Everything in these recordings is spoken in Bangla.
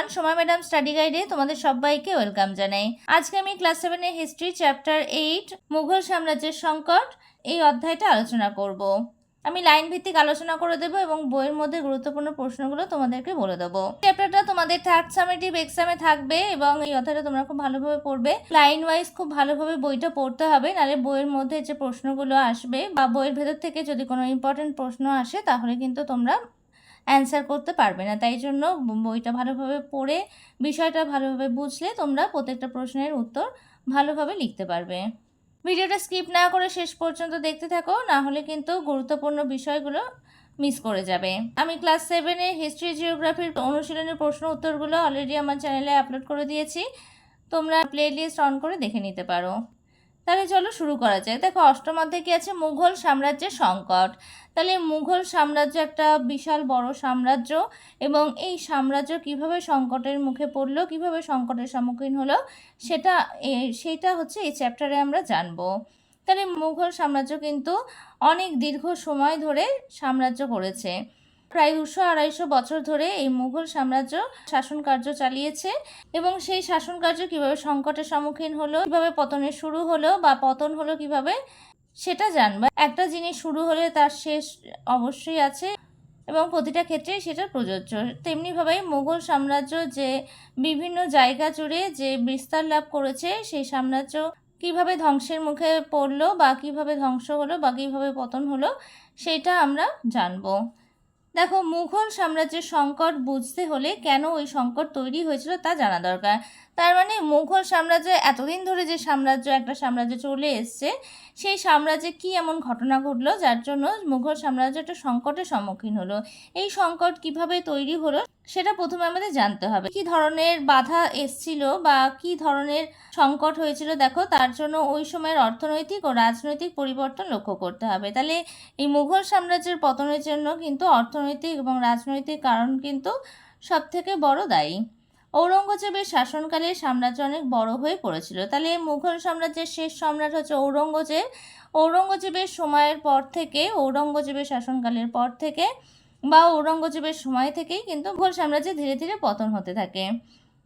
এভরিওয়ান, সোমা ম্যাডাম স্টাডি গাইডে তোমাদের সবাইকে ওয়েলকাম জানাই। আজকে আমি ক্লাস 7 এর হিস্ট্রি চ্যাপ্টার 8 মুঘল সাম্রাজ্যের সংকট এই অধ্যায়টা আলোচনা করব। আমি লাইন ভিত্তিক আলোচনা করে দেবো এবং বইয়ের মধ্যে গুরুত্বপূর্ণ প্রশ্নগুলো তোমাদেরকে বলে দেবো। চ্যাপ্টারটা তোমাদের থার্ড সামেটিভ এক্সামে থাকবে এবং এই অধ্যায়টা তোমরা খুব ভালোভাবে পড়বে। লাইন ওয়াইজ খুব ভালোভাবে বইটা পড়তে হবে, নাহলে বইয়ের মধ্যে যে প্রশ্নগুলো আসবে বা বইয়ের ভেতর থেকে যদি কোনো ইম্পর্টেন্ট প্রশ্ন আসে তাহলে কিন্তু তোমরা অ্যান্সার করতে পারবে না। তাই জন্য বইটা ভালোভাবে পড়ে বিষয়টা ভালোভাবে বুঝলে তোমরা প্রত্যেকটা প্রশ্নের উত্তর ভালোভাবে লিখতে পারবে। ভিডিওটা স্কিপ না করে শেষ পর্যন্ত দেখতে থাকো, না হলে কিন্তু গুরুত্বপূর্ণ বিষয়গুলো মিস করে যাবে। আমি ক্লাস 7 এর হিস্ট্রি জিওগ্রাফির অনুশীলনের প্রশ্ন উত্তরগুলো অলরেডি আমার চ্যানেলে আপলোড করে দিয়েছি, তোমরা প্লেলিস্ট অন করে দেখে নিতে পারো। তাহলে চলো শুরু করা যায়। দেখো, অষ্টম অধ্যায়ে কি আছে? মুঘল সাম্রাজ্যের সংকট। তাহলে মুঘল সাম্রাজ্য একটা বিশাল বড় সাম্রাজ্য এবং এই সাম্রাজ্য কিভাবে সংকটের মুখে পড়লো, কিভাবে সংকটের সম্মুখীন হলো, সেটা হচ্ছে এই চ্যাপ্টারে আমরা জানবো। তাহলে মুঘল সাম্রাজ্য কিন্তু অনেক দীর্ঘ সময় ধরে সাম্রাজ্য করেছে। প্রায় 200-250 বছর ধরে এই মুঘল সাম্রাজ্য শাসন কার্য চালিয়েছে এবং সেই শাসন কার্য কীভাবে সংকটের সম্মুখীন হলো, কীভাবে পতনের শুরু হলো বা পতন হলো কীভাবে, সেটা জানবা। একটা জিনিস শুরু হলে তার শেষ অবশ্যই আছে এবং প্রতিটা ক্ষেত্রেই সেটা প্রযোজ্য। তেমনিভাবে মুঘল সাম্রাজ্য যে বিভিন্ন জায়গা জুড়ে যে বিস্তার লাভ করেছে, সেই সাম্রাজ্য কিভাবে ধ্বংসের মুখে পড়লো বা কিভাবে ধ্বংস হলো বা কিভাবে পতন হলো, সেটা আমরা জানবো। দেখো, মুঘল সাম্রাজ্যের সংকট বুঝতে হলে কেন ওই সংকট তৈরি হয়েছিল তা জানা দরকার। তার মানে মুঘল সাম্রাজ্য এতদিন ধরে যে একটা সাম্রাজ্য চলে এসছে, সেই সাম্রাজ্যে কি এমন ঘটনা ঘটলো যার জন্য মুঘল সাম্রাজ্য একটা সংকটের সম্মুখীন হলো। এই সংকট কিভাবে তৈরি হলো সেটা প্রথমে আমাদের জানতে হবে। কি ধরনের বাধা এসছিল বা কি ধরনের সংকট হয়েছিল, দেখো তার জন্য ওই সময়ের অর্থনৈতিক ও রাজনৈতিক পরিবর্তন লক্ষ্য করতে হবে। তাহলে এই মুঘল সাম্রাজ্যের পতনের জন্য কিন্তু অর্থনৈতিক এবং রাজনৈতিক কারণ কিন্তু সব থেকে বড় দায়ী। ঔরঙ্গজেবের শাসনকালে সাম্রাজ্য অনেক বড় হয়ে পড়েছিল। তাহলে মুঘল সাম্রাজ্যের শেষ সম্রাট হচ্ছে ঔরঙ্গজেব। ঔরঙ্গজেবের সময়ের পর থেকে, ঔরঙ্গজেবের শাসনকালের পর থেকে বা ঔরঙ্গজেবের সময় থেকেই কিন্তু মুঘল সাম্রাজ্যে ধীরে ধীরে পতন হতে থাকে।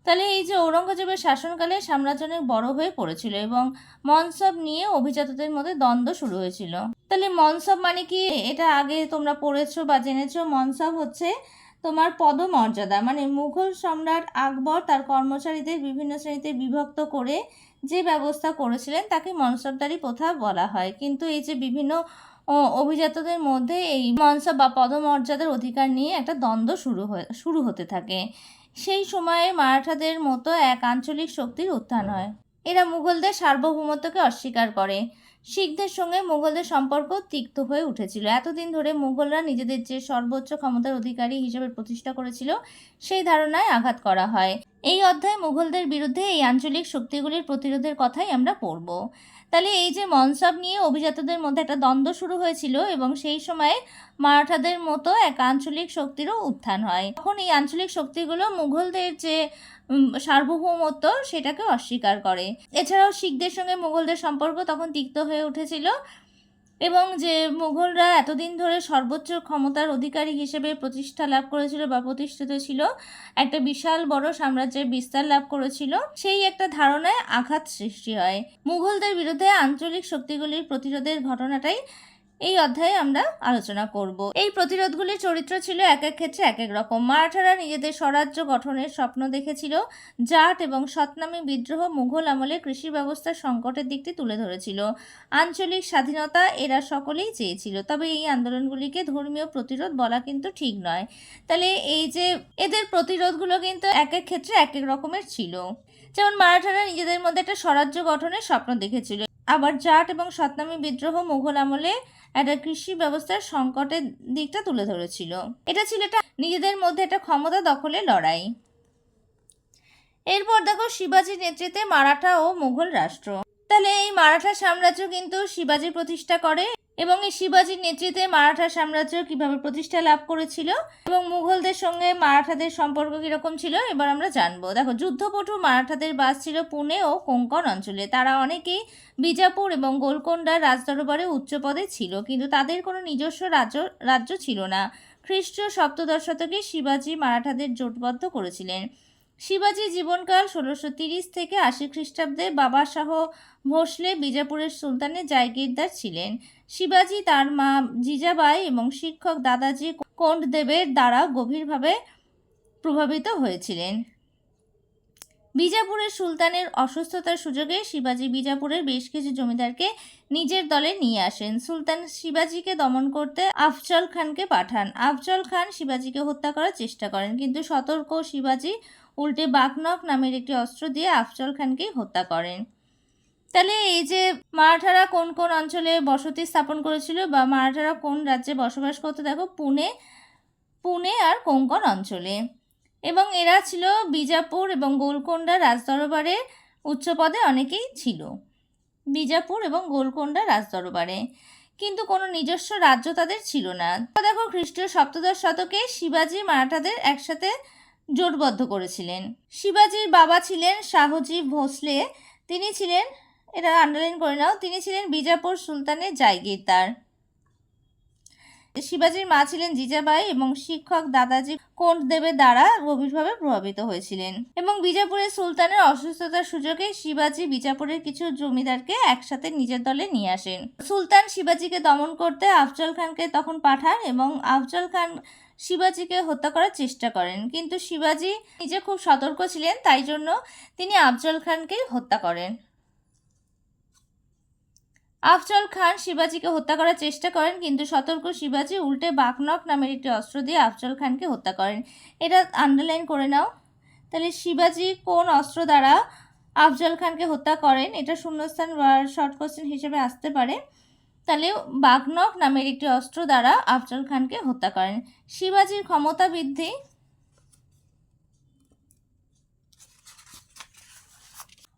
তাহলে এই যে ঔরঙ্গজেবের শাসনকালে সাম্রাজ্য অনেক বড় হয়ে পড়েছিল এবং মনসব নিয়ে অভিজাতদের মধ্যে দ্বন্দ্ব শুরু হয়েছিল। তাহলে মনসব মানে কি, এটা আগে তোমরা পড়েছো বা জেনেছো। মনসব হচ্ছে তোমার পদমর্যাদা, মানে মুঘল সম্রাট আকবর তার কর্মচারীদের বিভিন্ন শ্রেণীতে বিভক্ত করে যে ব্যবস্থা করেছিলেন তাকে মনসবদারি প্রথা বলা হয়। কিন্তু এই যে বিভিন্ন অভিজাতদের মধ্যে এই মনসব বা পদমর্যাদার অধিকার নিয়ে একটা দ্বন্দ্ব শুরু হতে থাকে। সেই সময়ে মারাঠাদের মতো এক আঞ্চলিক শক্তির উত্থান হয়। এরা মুঘলদের সার্বভৌমত্বকে অস্বীকার করে। শিখদের সঙ্গে মুঘলদের সম্পর্ক তিক্ত হয়ে উঠেছিল। এতদিন ধরে মুঘলরা নিজেদের যে সর্বোচ্চ ক্ষমতার অধিকারী হিসেবে প্রতিষ্ঠা করেছিল, সেই ধারণায় আঘাত করা হয়। এই অধ্যায়ে মুঘলদের বিরুদ্ধে এই আঞ্চলিক শক্তিগুলির প্রতিরোধের কথাই আমরা পড়ব। তাহলে এই যে মনসব নিয়ে অভিজাতদের মধ্যে একটা দ্বন্দ্ব শুরু হয়েছিল এবং সেই সময়ে মারাঠাদের মতো এক আঞ্চলিক শক্তিরও উত্থান হয়। তখন এই আঞ্চলিক শক্তিগুলো মুঘলদের যে সার্বভৌমত্ব সেটাকে অস্বীকার করে। এছাড়াও শিখদের সঙ্গে মুঘলদের সম্পর্ক তখন তিক্ত হয়ে উঠেছিল এবং যে মুঘলরা এতদিন ধরে সর্বোচ্চ ক্ষমতার অধিকারী হিসেবে প্রতিষ্ঠা লাভ করেছিল বা প্রতিষ্ঠিত ছিল, একটা বিশাল বড় সাম্রাজ্যের বিস্তার লাভ করেছিল, সেই একটা ধারণায় আঘাত সৃষ্টি হয়। মুঘলদের বিরুদ্ধে আঞ্চলিক শক্তিগুলির প্রতিরোধের ঘটনাটাই এই অধ্যায়ে আমরা আলোচনা করব। এই প্রতিরোধগুলির চরিত্র ছিল এক এক ক্ষেত্রে এক এক রকম। মারাঠারা নিজেদের স্বরাজ্য গঠনের স্বপ্ন দেখেছিল। জাট এবং সতনামী বিদ্রোহ মুঘল আমলে কৃষি ব্যবস্থার সংকটের দিকটি তুলে ধরেছিল। আঞ্চলিক স্বাধীনতা এরা সকলেই চেয়েছিল। তবে এই আন্দোলনগুলিকে ধর্মীয় প্রতিরোধ বলা কিন্তু ঠিক নয়। তাহলে এই যে এদের প্রতিরোধগুলো কিন্তু এক এক ক্ষেত্রে এক এক রকমের ছিল। যেমন মারাঠারা নিজেদের মধ্যে একটা স্বরাজ্য গঠনের স্বপ্ন দেখেছিল, আবার জাট এবং সতনামী বিদ্রোহ মুঘল আমলে একটা কৃষি ব্যবস্থার সংকটের দিকটা তুলে ধরেছিল। এটা ছিল একটা নিজেদের মধ্যে একটা ক্ষমতা দখলের লড়াই। এরপর দেখো, শিবাজির নেতৃত্বে মারাঠা ও মুঘল রাষ্ট্র। তাহলে এই মারাঠা সাম্রাজ্য কিন্তু শিবাজি প্রতিষ্ঠা করে এবং এই শিবাজির নেতৃত্বে মারাঠা সাম্রাজ্য কিভাবে প্রতিষ্ঠা লাভ করেছিল এবং মুঘলদের সঙ্গে মারাঠাদের সম্পর্ক কিরকম ছিল এবার আমরা জানবো। দেখো, যুদ্ধপটু মারাঠাদের বাস ছিল পুনে ও কোঙ্কণ অঞ্চলে। তারা অনেকেই বিজাপুর এবং গোলকোন্ডার রাজদরবারে উচ্চ পদে ছিল, কিন্তু তাদের কোনো নিজস্ব রাজ্য ছিল না। খ্রিস্টীয় সপ্তদশ শতকে শিবাজি মারাঠাদের জোটবদ্ধ করেছিলেন। শিবাজি জীবনকাল 1630 থেকে 80 খ্রিস্টাব্দে বাবাশাহ ভোসলে বিজাপুরের সুলতানের জায়গিরদার ছিলেন। শিবাজি তার মা জিজাবাই এবং শিক্ষক দাদাজি কোন্ডদেবের দ্বারা গভীরভাবে প্রভাবিত হয়েছিলেন। বিজাপুরের সুলতানের অসুস্থতার সুযোগে শিবাজি বিজাপুরের বেশ কিছু জমিদারকে নিজের দলে নিয়ে আসেন। সুলতান শিবাজিকে দমন করতে আফজল খানকে পাঠান। আফজল খান শিবাজিকে হত্যা করার চেষ্টা করেন, কিন্তু সতর্ক শিবাজি উল্টে বাঘনক নামের একটি অস্ত্র দিয়ে আফজল খানকেই হত্যা করেন। তাহলে এই যে মারাঠারা কোন কোন অঞ্চলে বসতি স্থাপন করেছিল বা মারাঠারা কোন রাজ্যে বসবাস করতে, দেখো পুনে আর কোঙ্কণ অঞ্চলে। এবং এরা ছিল বিজাপুর এবং গোলকোন্ডা রাজদরবারে উচ্চ পদে অনেকেই ছিল। বিজাপুর এবং গোলকোন্ডা রাজদরবারে, কিন্তু কোনো নিজস্ব রাজ্য তাদের ছিল না। দেখো খ্রিস্টীয় সপ্তদশ শতকে শিবাজি মারাঠাদের একসাথে জোটবদ্ধ করেছিলেন। শিবাজির বাবা ছিলেন শাহজি ভোসলে। তিনি ছিলেন, এটা আন্ডারলাইন করে নাও, তিনি ছিলেন বিজাপুর সুলতানের জায়গিরদার। শিবাজির মা ছিলেন জিজাবাই এবং শিক্ষক দাদাজি কোন্ডদেবের দ্বারা গভীরভাবে প্রভাবিত হয়েছিলেন। এবং বিজাপুরের সুলতানের অসুস্থতার সুযোগে শিবাজি বিজাপুরের কিছু জমিদারকে একসাথে নিজের দলে নিয়ে আসেন। সুলতান শিবাজিকে দমন করতে আফজল খানকে তখন পাঠান এবং আফজল খান শিবাজিকে হত্যা করার চেষ্টা করেন, কিন্তু শিবাজি নিজে খুব সতর্ক ছিলেন, তাই জন্য তিনি আফজল খানকে হত্যা করেন। আফজল খান শিবাজিকে হত্যা করার চেষ্টা করেন, কিন্তু সতর্ক শিবাজি উল্টে বাঘনক নামের একটি অস্ত্র দিয়ে আফজল খানকে হত্যা করেন। এটা আন্ডারলাইন করে নাও। তাহলে শিবাজি কোন অস্ত্র দ্বারা আফজল খানকে হত্যা করেন, এটা শূন্যস্থান বা শর্ট কোশ্চেন হিসেবে আসতে পারে। তাহলে বাঘনক নামের একটি অস্ত্র দ্বারা আফজল খানকে হত্যা করেন। শিবাজির ক্ষমতা বৃদ্ধি।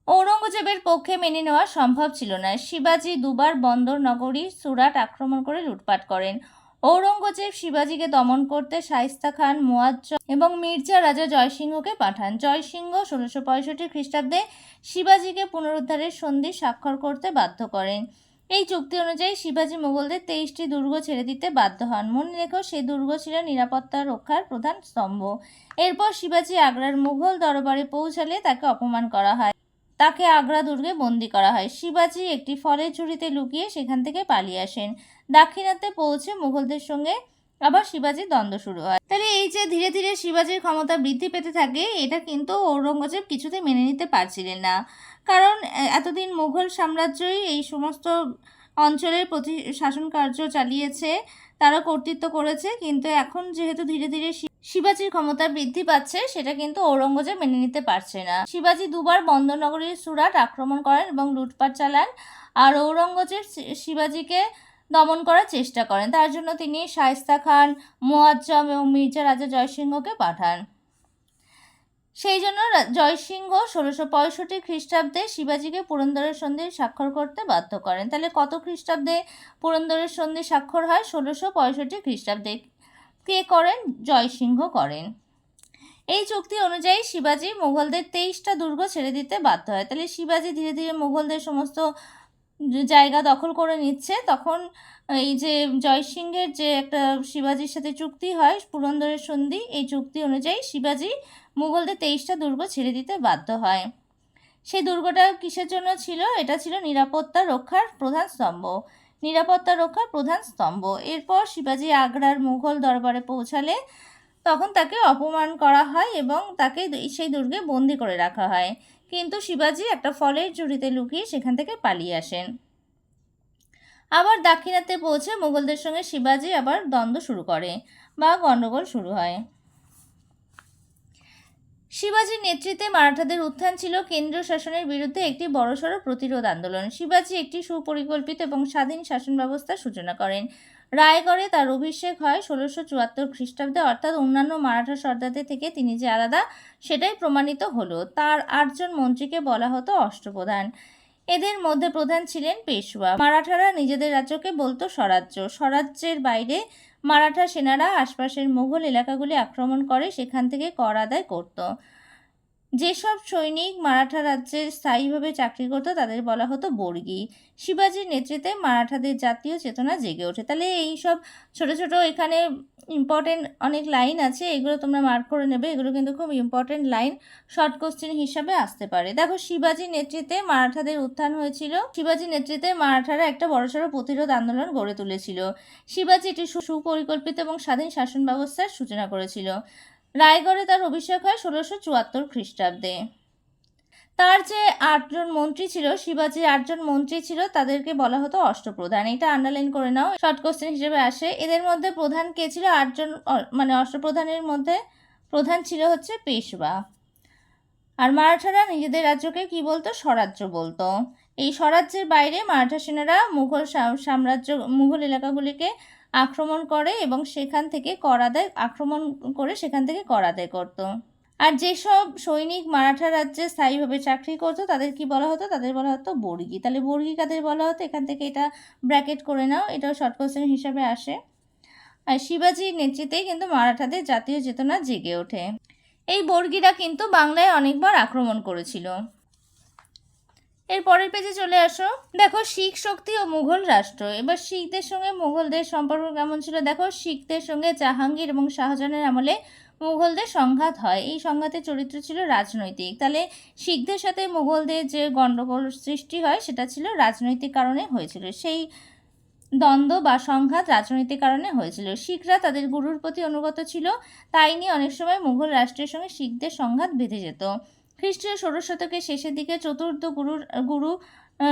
ঔরঙ্গজেবের পক্ষে মেনে নেওয়া সম্ভব ছিল না। শিবাজি দুবার বন্দর নগরী সুরাট আক্রমণ করে লুটপাট করেন। ঔরঙ্গজেব শিবাজিকে দমন করতে শায়েস্তা খান, মুয়াজ্জম এবং মির্জা রাজা জয়সিংহকে পাঠান। জয়সিংহ 1665 খ্রিস্টাব্দে শিবাজিকে পুনরুদ্ধারের সন্ধি স্বাক্ষর করতে বাধ্য করেন। এই চুক্তি অনুযায়ী শিবাজি মুঘলদের 23টি দুর্গ ছেড়ে দিতে বাধ্য হন। মনে রেখো, সেই দুর্গ ছিল নিরাপত্তা রক্ষার প্রধান স্তম্ভ। এরপর শিবাজি আগ্রার মুঘল দরবারে পৌঁছালে তাকে অপমান করা হয়। তাকে আগ্রা দুর্গে বন্দী করা হয়। শিবাজি একটি ফলের ঝুড়িতে লুকিয়ে সেখান থেকে পালিয়ে আসেন। দাক্ষিণাত্যে পৌঁছে মুঘলদের সঙ্গে আবার শিবাজির দ্বন্দ্ব শুরু হয়। তাহলে এই যে ধীরে ধীরে শিবাজির ক্ষমতা বৃদ্ধি পেতে থাকে, এটা কিন্তু ঔরঙ্গজেব কিছুতেই মেনে নিতে পারছিলেন না। কারণ এতদিন মুঘল সাম্রাজ্যই এই সমস্ত অঞ্চলের প্রতি শাসন কার্য চালিয়েছে, তারা কর্তৃত্ব করেছে, কিন্তু এখন যেহেতু ধীরে ধীরে শিবাজির ক্ষমতা বৃদ্ধি পাচ্ছে, সেটা কিন্তু ঔরঙ্গজেব মেনে নিতে পারছে না। শিবাজি দুবার বন্দরনগরী সুরাট আক্রমণ করেন এবং লুটপাট চালান, আর ঔরঙ্গজেব শিবাজিকে দমন করার চেষ্টা করেন। তার জন্য তিনি শায়েস্তা খান, মুয়াজ্জম এবং মির্জা রাজা জয়সিংহকে পাঠান। সেই জন্য জয়সিংহ 1665 খ্রিস্টাব্দে শিবাজিকে পুরন্দরের সন্ধি স্বাক্ষর করতে বাধ্য করেন। তাহলে কত খ্রিস্টাব্দে পুরন্দরের সন্ধি স্বাক্ষর হয়? 1665 খ্রিস্টাব্দে। কে করেন? জয়সিংহ করেন। এই চুক্তি অনুযায়ী শিবাজি মুঘলদের 23টা দুর্গ ছেড়ে দিতে বাধ্য হয়। তাহলে শিবাজি ধীরে ধীরে মুঘলদের সমস্ত জায়গা দখল করে নিচ্ছে। তখন এই যে জয়সিংহের যে একটা শিবাজির সাথে চুক্তি হয়, পুরন্দরের সন্ধি, এই চুক্তি অনুযায়ী শিবাজি মুঘলদের 23টা দুর্গ ছেড়ে দিতে বাধ্য হয়। সেই দুর্গটা কিসের জন্য ছিল? এটা ছিল নিরাপত্তা রক্ষার প্রধান স্তম্ভ। নিরাপত্তা রক্ষার প্রধান স্তম্ভ। এরপর শিবাজি আগ্রার মুঘল দরবারে পৌঁছালে তখন তাকে অপমান করা হয় এবং তাকে সেই দুর্গে বন্দি করে রাখা হয়। কিন্তু শিবাজি একটা ফলের ঝুড়িতে লুকিয়ে সেখান থেকে পালিয়ে আসেন। আবার দাক্ষিণাত্যে পৌঁছে মুঘলদের সঙ্গে শিবাজি আবার দ্বন্দ্ব শুরু করে বা গণ্ডগোল শুরু হয়। শিবাজির নেতৃত্বে মারাঠাদের উত্থান ছিল কেন্দ্রীয় শাসনের বিরুদ্ধে একটি বড়সড় প্রতিরোধ আন্দোলন। শিবাজি একটি সুপরিকল্পিত এবং স্বাধীন শাসন ব্যবস্থার সূচনা করেন। রায়গড়ে তার অভিষেক হয় 1674 খ্রিস্টাব্দে, অর্থাৎ অন্যান্য মারাঠা সর্দারদের থেকে তিনি যে আলাদা সেটাই প্রমাণিত হলো। তার 8 জন মন্ত্রীকে বলা হতো অষ্টপ্রধান। এদের মধ্যে প্রধান ছিলেন পেশওয়া। মারাঠারা নিজেদের রাজ্যকে বলতো স্বরাজ্য। স্বরাজ্যের বাইরে মারাঠা সেনারা আশপাশের মুঘল এলাকাগুলি আক্রমণ করে সেখান থেকে কর আদায় করত। যেসব সৈনিক মারাঠা রাজ্যে স্থায়ীভাবে চাকরি করতো তাদের বলা হতো বর্গী। শিবাজির নেতৃত্বে মারাঠাদের জাতীয় চেতনা জেগে ওঠে। তাহলে এই সব ছোট ছোট এখানে ইম্পর্টেন্ট অনেক লাইন আছে, এগুলো তোমরা মার্ক করে নেবে। এগুলো কিন্তু খুব ইম্পর্টেন্ট লাইন, শর্ট কোশ্চেন হিসাবে আসতে পারে। দেখো, শিবাজির নেতৃত্বে মারাঠাদের উত্থান হয়েছিল। শিবাজির নেতৃত্বে মারাঠারা একটা বড়সড় প্রতিরোধ আন্দোলন গড়ে তুলেছিল। শিবাজি একটি সুপরিকল্পিত এবং স্বাধীন শাসন ব্যবস্থার সূচনা করেছিল। রায়গড়ে তার অভিষেক হয় 1674 খ্রিস্টাব্দে। তার যে 8জন মন্ত্রী ছিল, শিবাজির 8জন মন্ত্রী ছিল, তাদেরকে বলা হতো অষ্টপ্রধান। এটা আন্ডারলাইন করে নাও, শর্ট কোশ্চেন হিসেবে আসে। এদের মধ্যে প্রধান কে ছিল? 8জন, মানে অষ্টপ্রধানের মধ্যে প্রধান ছিল হচ্ছে পেশওয়া। আর মারাঠারা নিজেদের রাজ্যকে কি বলতো? স্বরাজ্য বলতো। এই স্বরাজ্যের বাইরে মারাঠা সেনারা মুঘল এলাকাগুলিকে আক্রমণ করে এবং সেখান থেকে কর আদায় করত। আর যেসব সৈনিক মারাঠা রাজ্যে স্থায়ীভাবে চাকরি করতো তাদের কি বলা হতো? তাদের বলা হতো বর্গী। তাহলে বর্গী কাদের বলা হতো? এখান থেকে এটা ব্র্যাকেট করে নাও, এটাও শর্ট কোশ্চেন হিসাবে আসে। আর শিবাজির নেতৃত্বেই কিন্তু মারাঠাদের জাতীয় চেতনা জেগে ওঠে। এই বর্গীরা কিন্তু বাংলায় অনেকবার আক্রমণ করেছিল। এর পরের পেজে চলে আসো। দেখো, শিখ শক্তি ও মুঘল রাষ্ট্র। এবার শিখদের সঙ্গে মুঘলদের সম্পর্ক কেমন ছিল? দেখো, শিখদের সঙ্গে জাহাঙ্গীর এবং শাহজাহানের আমলে মুঘলদের সংঘাত হয়। এই সংঘাতের চরিত্র ছিল রাজনৈতিক। তাহলে শিখদের সাথে মুঘলদের যে গণ্ডগোল সৃষ্টি হয় সেটা ছিল রাজনৈতিক কারণে হয়েছিল। সেই দ্বন্দ্ব বা সংঘাত রাজনৈতিক কারণে হয়েছিল। শিখরা তাদের গুরুর প্রতি অনুগত ছিল, তাই নিয়ে অনেক সময় মুঘল রাষ্ট্রের সঙ্গে শিখদের সংঘাত বেঁধে যেত। খ্রিস্টীয় 16 শতকের শেষের দিকে চতুর্থ গুরু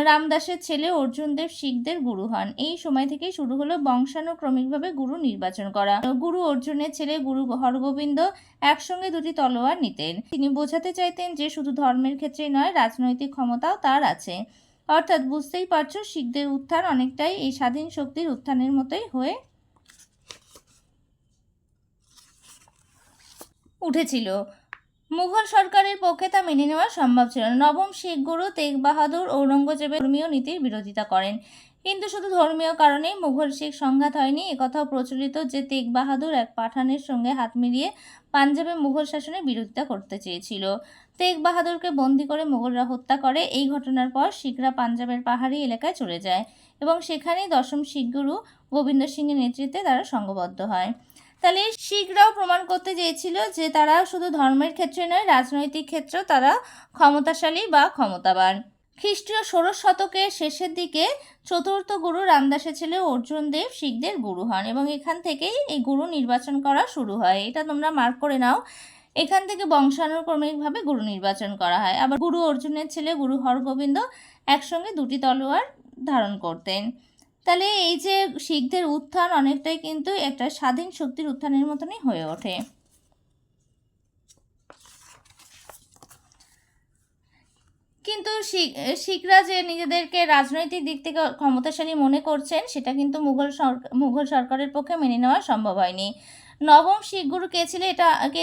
রামদাসের ছেলে অর্জুন দেব শিখদের গুরু হন। এই সময় থেকেই শুরু হলো বংশানুক্রমিকভাবে গুরু নির্বাচন করা। গুরু অর্জুনের ছেলে গুরু হরগোবিন্দ একসঙ্গে দুটি তলোয়ার নিতেন। তিনি বোঝাতে চাইতেন যে শুধু ধর্মের ক্ষেত্রেই নয়, রাজনৈতিক ক্ষমতাও তার আছে। অর্থাৎ বুঝতেই পারছো, শিখদের উত্থান অনেকটাই এই স্বাধীন শক্তির উত্থানের মতোই হয়ে উঠেছিল। মুঘল সরকারের পক্ষে তা মেনে নেওয়া সম্ভব ছিল না। নবম শিখ গুরু তেগ বাহাদুর ঔরঙ্গজেবের ধর্মীয় নীতির বিরোধিতা করেন। কিন্তু শুধু ধর্মীয় কারণেই মুঘল শিখ সংঘাত হয়নি। একথাও প্রচলিত যে তেগ বাহাদুর এক পাঠানের সঙ্গে হাত মিলিয়ে পাঞ্জাবে মুঘল শাসনের বিরোধিতা করতে চেয়েছিল। তেগ বাহাদুরকে বন্দি করে মুঘলরা হত্যা করে। এই ঘটনার পর শিখরা পাঞ্জাবের পাহাড়ি এলাকায় চলে যায় এবং সেখানেই দশম শিখ গুরু গোবিন্দ সিংহের নেতৃত্বে তারা সংঘবদ্ধ হয়। তাহলে শিখরাও প্রমাণ করতে চেয়েছিল যে তারা শুধু ধর্মের ক্ষেত্রে নয়, রাজনৈতিক ক্ষেত্রেও তারা ক্ষমতাশালী বা ক্ষমতাবান। খ্রিস্টীয় 16 শতকের শেষের দিকে চতুর্থ গুরু রামদাসের ছেলে অর্জুন দেব শিখদের গুরু হন এবং এখান থেকেই এই গুরু নির্বাচন করা শুরু হয়। এটা তোমরা মার্ক করে নাও। এখান থেকে বংশানুক্রমিকভাবে গুরু নির্বাচন করা হয়। আবার গুরু অর্জুনের ছেলে গুরু হরগোবিন্দ একসঙ্গে দুটি তলোয়ার ধারণ করতেন। তাহলে এই যে শিখদের উত্থান অনেকটাই কিন্তু একটা স্বাধীন শক্তির উত্থানের মতনই হয়ে ওঠে। কিন্তু শিখরা যে নিজেদেরকে রাজনৈতিক দিক থেকে ক্ষমতাশালী মনে করছেন সেটা কিন্তু মুঘল সরকারের পক্ষে মেনে নেওয়া সম্ভব হয়নি। নবম শিখ গুরু কে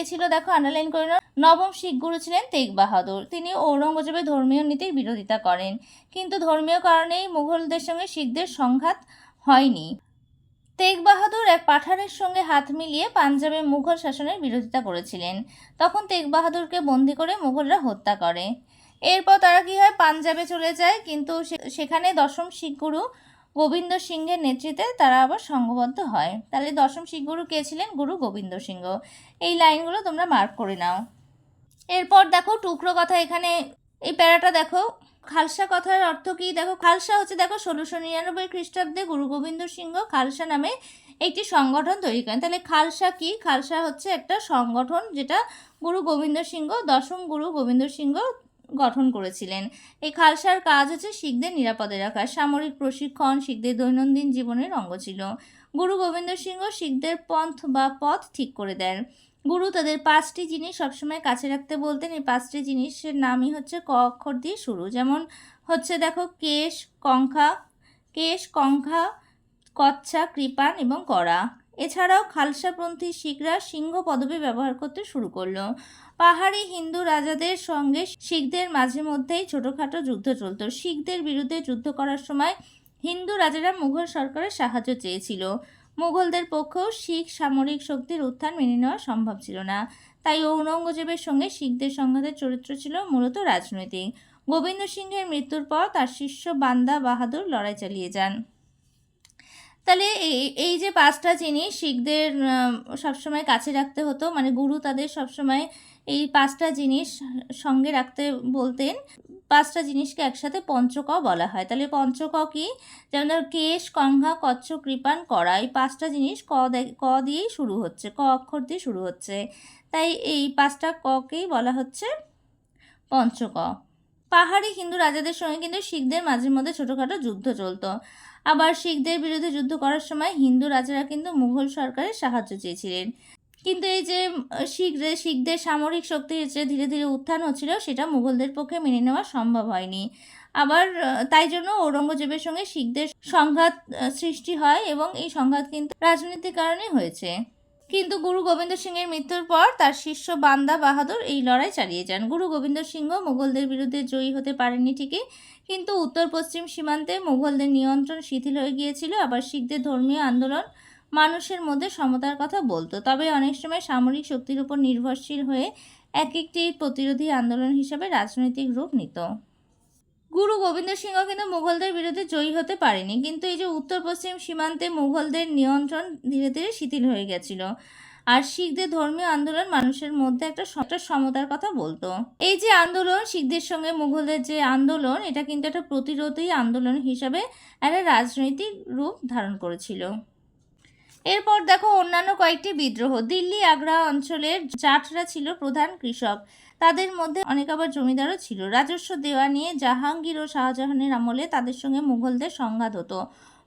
ছিল? দেখো, আন্ডারলাইন করে নাও। নবম শিখ গুরু ছিলেন তেগ বাহাদুর। তিনি ঔরঙ্গজেবের ধর্মীয় নীতির বিরোধিতা করেন, কিন্তু ধর্মীয় কারণেই মুঘলদের সঙ্গে শিখদের সংঘাত হয়নি। তেগ বাহাদুর এক পাঠানের সঙ্গে হাত মিলিয়ে পাঞ্জাবে মুঘল শাসনের বিরোধিতা করেছিলেন। তখন তেগ বাহাদুরকে বন্দি করে মুঘলরা হত্যা করে। এরপর তারা কি হয়? পাঞ্জাবে চলে যায়, কিন্তু সেখানে দশম শিখ গুরু গোবিন্দ সিংহের নেতৃত্বে তারা আবার সংঘবদ্ধ হয়। তাহলে দশম শিখ গুরু কে ছিলেন? গুরু গোবিন্দ সিংহ। এই লাইনগুলো তোমরা মার্ক করে নাও। এরপর দেখো টুকরো কথা, এখানে এই প্যারাটা দেখো। খালসা কথার অর্থ কি? দেখো, খালসা হচ্ছে, দেখো 1699 খ্রিস্টাব্দে গুরু গোবিন্দ সিংহ খালসা নামে একটি সংগঠন তৈরি করেন। তাহলে খালসা কি? খালসা হচ্ছে একটা সংগঠন যেটা গুরু গোবিন্দ সিংহ, দশম গুরু গোবিন্দ সিংহ গঠন করেছিলেন। এই খালসার কাজ হচ্ছে শিখদের নিরাপদে রাখা। সামরিক প্রশিক্ষণ শিখদের দৈনন্দিন জীবনের অঙ্গ ছিল। গুরু গোবিন্দ সিংহ শিখদের পথ ঠিক করে দেন। গুরু তাদের 5টি জিনিস সবসময় কাছে রাখতে বলতেন। এই 5টি জিনিসের নামই হচ্ছে ক অক্ষর দিয়ে শুরু। যেমন হচ্ছে দেখো, কেশ, কঙ্খা, কচ্ছা, কৃপান এবং কড়া। এছাড়াও খালসাপন্থী শিখরা সিংহ পদবি ব্যবহার করতে শুরু করলো। পাহাড়ি হিন্দু রাজাদের সঙ্গে শিখদের মাঝে মধ্যেই ছোটোখাটো যুদ্ধ চলত। শিখদের বিরুদ্ধে যুদ্ধ করার সময় হিন্দু রাজারা মুঘল সরকারের সাহায্য চেয়েছিল। মুঘলদের পক্ষেও শিখ সামরিক শক্তির উত্থান মেনে নেওয়া সম্ভব ছিল না। তাই ঔরঙ্গজেবের সঙ্গে শিখদের সংঘাতের চরিত্র ছিল মূলত রাজনৈতিক। গোবিন্দ সিংহের মৃত্যুর পর তার শিষ্য বান্দা বাহাদুর লড়াই চালিয়ে যান। তাহলে এই যে 5টা জিনিস শিখদের সবসময় কাছে রাখতে হতো, মানে গুরু তাদের সবসময় এই 5টা জিনিস সঙ্গে রাখতে বলতেন। 5টা জিনিসকে একসাথে পঞ্চক বলা হয়। তাহলে পঞ্চক কি? যেমন ধর কেশ, কঙ্ঘা, কচ্ছ, কৃপান, কড়া, এই 5টা জিনিস ক দিয়েই শুরু হচ্ছে, ক অক্ষর দিয়ে শুরু হচ্ছে। তাই এই 5টা ককেই বলা হচ্ছে পঞ্চক। পাহাড়ি হিন্দু রাজাদের সঙ্গে কিন্তু শিখদের মাঝে মধ্যে ছোটোখাটো যুদ্ধ চলতো। আবার শিখদের বিরুদ্ধে যুদ্ধ করার সময় হিন্দু রাজারা কিন্তু মুঘল সরকারের সাহায্য চেয়েছিলেন। কিন্তু এই যে শিখদের সামরিক শক্তির যে ধীরে ধীরে উত্থান হচ্ছিল, সেটা মুঘলদের পক্ষে মেনে নেওয়া সম্ভব হয়নি। আবার তাই জন্য ঔরঙ্গজেবের সঙ্গে শিখদের সংঘাত সৃষ্টি হয়, এবং এই সংঘাত কিন্তু রাজনৈতিক কারণে হয়েছে। কিন্তু গুরু গোবিন্দ সিংহের মৃত্যুর পর তার শিষ্য বান্দা বাহাদুর এই লড়াই চালিয়ে যান। গুরু গোবিন্দ সিংহ মুঘলদের বিরুদ্ধে জয়ী হতে পারেননি ঠিকই, কিন্তু উত্তর পশ্চিম সীমান্তে মুঘলদের নিয়ন্ত্রণ শিথিল হয়ে গিয়েছিল। আবার শিখদের ধর্মীয় আন্দোলন মানুষের মধ্যে সমতার কথা বলতো, তবে অনেক সময় সামরিক শক্তির উপর নির্ভরশীল হয়ে এক একটি প্রতিরোধী আন্দোলন হিসেবে রাজনৈতিক রূপ নিত। গুরু গোবিন্দ সিংহ কিন্তু মুঘলদের বিরুদ্ধে জয়ী হতে পারেনি, কিন্তু এই যে উত্তর পশ্চিম সীমান্তে মুঘলদের নিয়ন্ত্রণ ধীরে ধীরে শিথিল হয়ে গেছিল। আর শিখদের ধর্মীয় আন্দোলন মানুষের মধ্যে একটা সমতার কথা বলতো। এই যে আন্দোলন, শিখদের সঙ্গে মুঘলদের যে আন্দোলন, এটা কিন্তু একটা প্রতিরোধী আন্দোলন হিসাবে একটা রাজনৈতিক রূপ ধারণ করেছিল। এরপর দেখো অন্যান্য কয়েকটি বিদ্রোহ। দিল্লি আগ্রা অঞ্চলের জাটরা ছিল প্রধান কৃষক, তাদের মধ্যে অনেক আবার জমিদারও ছিল। রাজস্ব দেওয়া নিয়ে জাহাঙ্গীর ও শাহজাহানের আমলে তাদের সঙ্গে মুঘলদের সংঘাত হতো।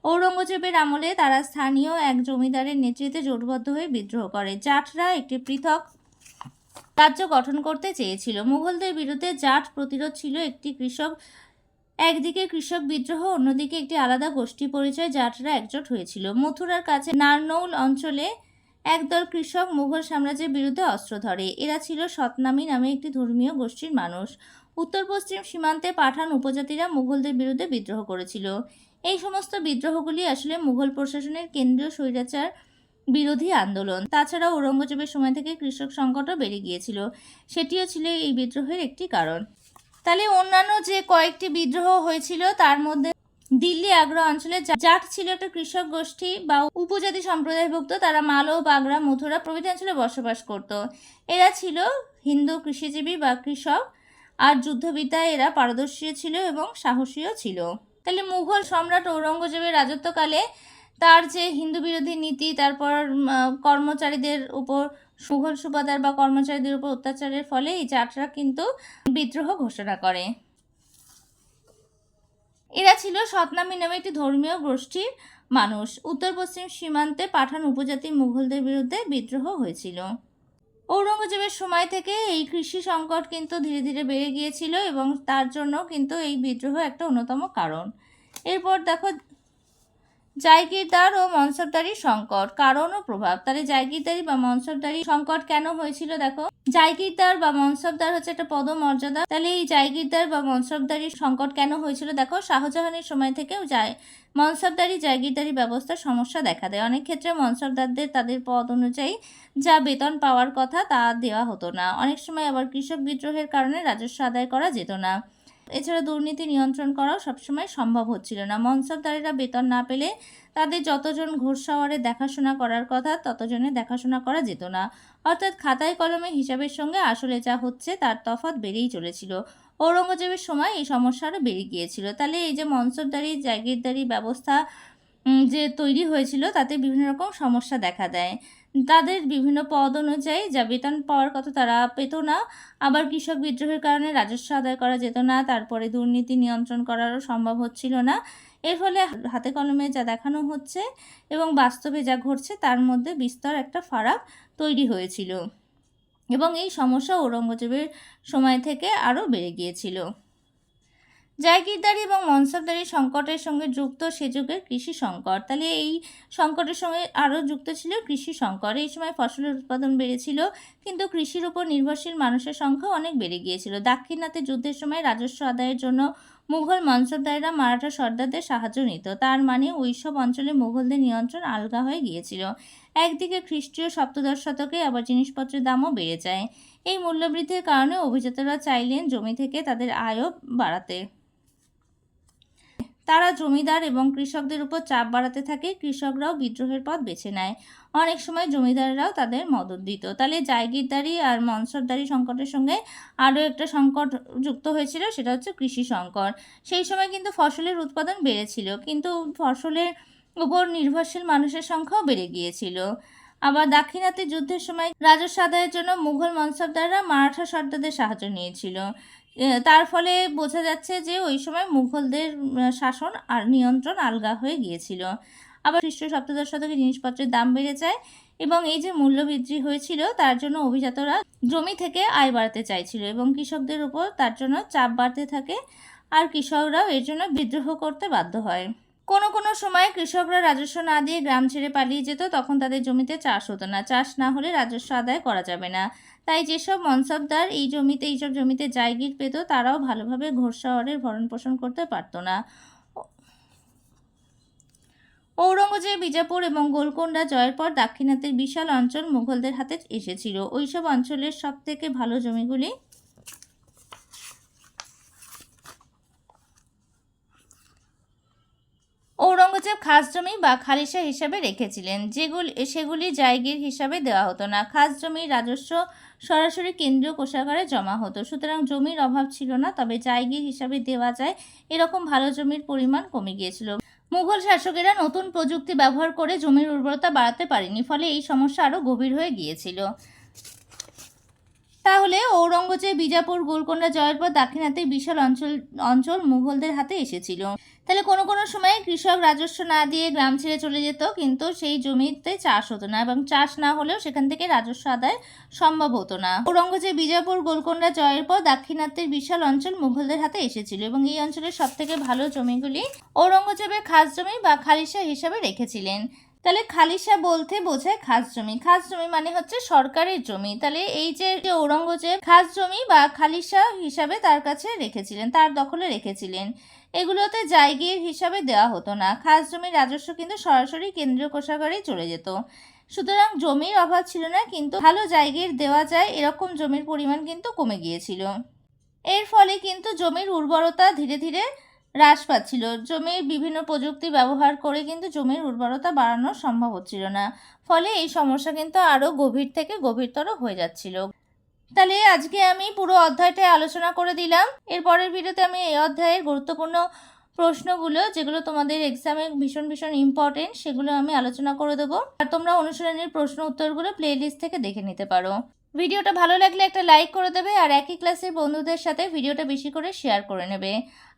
ঔরঙ্গজেবের আমলে তারা স্থানীয় এক জমিদারের নেতৃত্বে জোটবদ্ধ হয়ে বিদ্রোহ করে। জাটরা একটি পৃথক রাজ্য গঠন করতে চেয়েছিল। মুঘলদের বিরুদ্ধে জাট প্রতিরোধ ছিল একদিকে কৃষক বিদ্রোহ, অন্যদিকে একটি আলাদা গোষ্ঠী পরিচয় জাটরা একজোট হয়েছিল। মথুরার কাছে নারনৌল অঞ্চলে একদল কৃষক মুঘল সাম্রাজ্যের বিরুদ্ধে অস্ত্র ধরে। এরা ছিল সতনামী নামে একটি ধর্মীয় গোষ্ঠীর মানুষ। উত্তর পশ্চিম সীমান্তে পাঠান উপজাতিরা মুঘলদের বিরুদ্ধে বিদ্রোহ করেছিল। এই সমস্ত বিদ্রোহগুলি আসলে মুঘল প্রশাসনের কেন্দ্রীয় স্বৈরাচার বিরোধী আন্দোলন। তাছাড়া ঔরঙ্গজেবের সময় থেকে কৃষক সংকটও বেড়ে গিয়েছিল, সেটিও ছিল এই বিদ্রোহের একটি কারণ। তাহলে অন্যান্য যে কয়েকটি বিদ্রোহ হয়েছিল তার মধ্যে দিল্লি আগ্রা অঞ্চলে জাট ছিল একটা কৃষক গোষ্ঠী বা উপজাতি সম্প্রদায়ভুক্ত। তারা মালও, বাগড়া, মথুরা প্রভৃতি অঞ্চলে বসবাস করত। এরা ছিল হিন্দু কৃষিজীবী বা কৃষক, আর যুদ্ধবিদ্যায় এরা পারদর্শী ছিল এবং সাহসীও ছিল। তাহলে মুঘল সম্রাট ঔরঙ্গজেবের রাজত্বকালে তার যে হিন্দু বিরোধী নীতি, তারপর কর্মচারীদের উপর মুঘল সুবাদার বা কর্মচারীদের উপর অত্যাচারের ফলে এই জাটরা কিন্তু বিদ্রোহ ঘোষণা করে। এরা ছিল সতনামী নামে একটি ধর্মীয় গোষ্ঠীর মানুষ। উত্তর পশ্চিম সীমান্তে পাঠান উপজাতি মুঘলদের বিরুদ্ধে বিদ্রোহ হয়েছিল। ঔরঙ্গজেবের সময় থেকে এই কৃষি সংকট কিন্তু ধীরে ধীরে বেড়ে গিয়েছিল, এবং তার জন্য কিন্তু এই বিদ্রোহ একটা অন্যতম কারণ। এরপর দেখো জায়গিরদার ও মনসবদারি সংকট, কারণ ও প্রভাব। তাহলে জায়গিরদারি বা মনসবদারি সংকট কেন হয়েছিল? দেখো, জায়গিরদার বা মনসবদার হচ্ছে একটা পদমর্যাদা। তাহলে এই জায়গিরদার বা মনসবদারি সংকট কেন হয়েছিল? দেখো, শাহজাহানের সময় থেকেও মনসবদারি জায়গিরদারি ব্যবস্থার সমস্যা দেখা দেয়। অনেক ক্ষেত্রে মনসবদারদের তাদের পদ অনুযায়ী যা বেতন পাওয়ার কথা তা দেওয়া হতো না। অনেক সময় আবার কৃষক বিদ্রোহের কারণে রাজস্ব আদায় করা যেত না। এছাড়া দুর্নীতি নিয়ন্ত্রণ করাও সবসময় সম্ভব হচ্ছিল না। মনসবদারেরা বেতন না পেলে তাদের যতজন ঘোড়সওয়ারের দেখাশোনা করার কথা ততজনের দেখাশোনা করা যেত না। অর্থাৎ খাতায় কলমে হিসাবের সঙ্গে আসলে যা হচ্ছে তার তফাৎ বেড়েই চলেছিল। ঔরঙ্গজেবের সময় এই সমস্যাটা বেড়ে গিয়েছিল। তাহলে এই যে মনসবদারি জাগিরদারি ব্যবস্থা যে তৈরি হয়েছিল, তাতে বিভিন্ন রকম সমস্যা দেখা দেয়। তাদের বিভিন্ন পদ অনুযায়ী যা বেতন পাওয়ার কথা তারা পেত না। আবার কৃষক বিদ্রোহের কারণে রাজস্ব আদায় করা যেত না। তারপরে দুর্নীতি নিয়ন্ত্রণ করারও সম্ভব হচ্ছিল না। এর ফলে হাতে কলমে যা দেখানো হচ্ছে এবং বাস্তবে যা ঘটছে তার মধ্যে বিস্তর একটা ফারাক তৈরি হয়েছিল, এবং এই সমস্যা ঔরঙ্গজেবের সময় থেকে আরও বেড়ে গিয়েছিল। জায়গিরদারি এবং মনসবদারি সংকটের সঙ্গে যুক্ত সে যুগের কৃষি সংকট। তাহলে এই সংকটের সঙ্গে আরও যুক্ত ছিল কৃষি সংকট। এই সময় ফসলের উৎপাদন বেড়েছিল, কিন্তু কৃষির উপর নির্ভরশীল মানুষের সংখ্যা অনেক বেড়ে গিয়েছিল। দাক্ষিণাত্যে যুদ্ধের সময় রাজস্ব আদায়ের জন্য মুঘল মনসবদারেরা মারাঠা সর্দারদের সাহায্য নিত। তার মানে ওইসব অঞ্চলে মুঘলদের নিয়ন্ত্রণ আলগা হয়ে গিয়েছিল। একদিকে খ্রিস্টীয় সপ্তদশ শতকে আবার জিনিসপত্রের দামও বেড়ে যায়। এই মূল্যবৃদ্ধির কারণে অভিজাতরা চাইলেন জমি থেকে তাদের আয়ও বাড়াতে। তারা জমিদার এবং কৃষকদের উপর চাপ বাড়াতে থাকে। কৃষকরাও বিদ্রোহের পথ বেছে নেয়। অনেক সময় জমিদাররাও তাদের মদত দিত। তাহলে জায়গিরদারি আর মনসবদারি সংকটের সঙ্গে আরও একটা সংকট যুক্ত হয়েছিল, সেটা হচ্ছে কৃষি সংকট। সেই সময় কিন্তু ফসলের উৎপাদন বেড়েছিল, কিন্তু ফসলের উপর নির্ভরশীল মানুষের সংখ্যাও বেড়ে গিয়েছিল। আবার দাক্ষিণাত্যে যুদ্ধের সময় রাজস্ব আদায়ের জন্য মুঘল মনসবদাররা মারাঠা সর্দারদের সাহায্য নিয়েছিল। তার ফলে বোঝা যাচ্ছে যে ওই সময় মুঘলদের শাসন আর নিয়ন্ত্রণ আলগা হয়ে গিয়েছিল। আবার খ্রিস্টীয় সপ্তদশ শতকে জিনিসপত্রের দাম বেড়ে যায় এবং এই যে মূল্যবৃদ্ধি হয়েছিল তার জন্য অভিজাতরা জমি থেকে আয় বাড়াতে চাইছিল এবং কৃষকদের উপর তার জন্য চাপ বাড়তে থাকে, আর কৃষকরাও এর জন্য বিদ্রোহ করতে বাধ্য হয়। কোনো কোনো সময় কৃষকরা রাজস্ব না দিয়ে গ্রাম ছেড়ে পালিয়ে যেত, তখন তাদের জমিতে চাষ হতো না। চাষ না হলে রাজস্ব আদায় করা যাবে না। তাই যেসব মনসবদার এইসব জমিতে জায়গির পেত, তারাও ভালোভাবে ঘোষ শহরের ভরণ পোষণ করতে পারতো না। ঔরঙ্গজেব বিজাপুর এবং গোলকোন্ডা জয়ের পর দাক্ষিণাত্যের বিশাল অঞ্চল মুঘলদের হাতে এসেছিল। ওইসব অঞ্চলের সব থেকে ভালো জমিগুলি ঔরঙ্গজেব খাস জমি বা খালিসা হিসাবে রেখেছিলেন, সেগুলি জায়গির হিসাবে দেওয়া হতো না। খাস জমির রাজস্ব সরাসরি কেন্দ্রীয় কোষাগারে জমা হতো। সুতরাং জমির অভাব ছিল না, তবে জায়গির হিসাবে দেওয়া যায় এরকম ভালো জমির পরিমাণ কমে গিয়েছিল। মুঘল শাসকেরা নতুন প্রযুক্তি ব্যবহার করে জমির উর্বরতা বাড়াতে পারেনি, ফলে এই সমস্যা আরও গভীর হয়ে গিয়েছিল। তাহলে ঔরঙ্গজেব বিজাপুর গোলকোন্ডা জয়ের পর দাক্ষিণাত্যের বিশাল অঞ্চল মুঘলদের হাতে এসেছিল। তাহলে কোনো কোনো সময় কৃষক রাজস্ব না দিয়ে গ্রাম ছেড়ে চলে যেত, কিন্তু সেই জমিতে চাষ হতো না এবং চাষ না হলেও সেখান থেকে রাজস্ব আদায় সম্ভব হতো না। ঔরঙ্গজেব বিজাপুর গোলকোন্ডা জয়ের পর দাক্ষিণাত্যের বিশাল অঞ্চল মুঘলদের হাতে এসেছিল এবং এই অঞ্চলের সবথেকে ভালো জমিগুলি ঔরঙ্গজেবের খাস জমি বা খালিসা হিসাবে রেখেছিলেন। তাহলে খালিসা বলতে বোঝায় খাস জমি। খাস জমি মানে হচ্ছে সরকারের জমি। তাহলে এই যে ঔরঙ্গজেব খাস জমি বা খালিসা হিসাবে তার কাছে রেখেছিলেন, তার দখলে রেখেছিলেন, এগুলোতে জায়গির হিসাবে দেওয়া হতো না। খাস জমির রাজস্ব কিন্তু সরাসরি কেন্দ্রীয় কোষাগারেই চলে যেত। সুতরাং জমির অভাব ছিল না, কিন্তু ভালো জায়গির দেওয়া যায় এরকম জমির পরিমাণ কিন্তু কমে গিয়েছিল। এর ফলে কিন্তু জমির উর্বরতা ধীরে ধীরে হ্রাস পাচ্ছিল। জমির বিভিন্ন প্রযুক্তি ব্যবহার করে কিন্তু জমির উর্বরতা বাড়ানো সম্ভব হচ্ছিল না, ফলে এই সমস্যা কিন্তু আরও গভীর থেকে গভীরতর হয়ে যাচ্ছিল। তাহলে আজকে আমি পুরো অধ্যায়টাই আলোচনা করে দিলাম। এরপরের ভিডিওতে আমি এই অধ্যায়ের গুরুত্বপূর্ণ প্রশ্নগুলো, যেগুলো তোমাদের এক্সামে ভীষণ ভীষণ ইম্পর্টেন্ট, সেগুলো আমি আলোচনা করে দেবো। আর তোমরা অনুশীলনের প্রশ্ন উত্তরগুলো প্লেলিস্ট থেকে দেখে নিতে পারো। ভিডিওটা ভালো লাগলে একটা লাইক করে দেবে, আর একই ক্লাসের বন্ধুদের সাথে ভিডিওটা বেশি করে শেয়ার করে নেবে।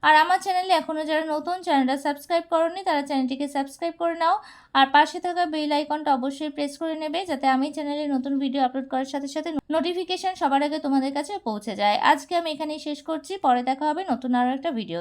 আর আমার চ্যানেলে এখনও যারা নতুন, চ্যানেলটা সাবস্ক্রাইব করোনি, তারা চ্যানেলটিকে সাবস্ক্রাইব করে নাও। আর পাশে থাকা বেল আইকনটা অবশ্যই প্রেস করে নেবে, যাতে আমি চ্যানেলে নতুন ভিডিও আপলোড করার সাথে সাথে নোটিফিকেশন সবার আগে তোমাদের কাছে পৌঁছে যায়। আজকে আমি এখানেই শেষ করছি। পরে দেখা হবে নতুন আরও একটা ভিডিও।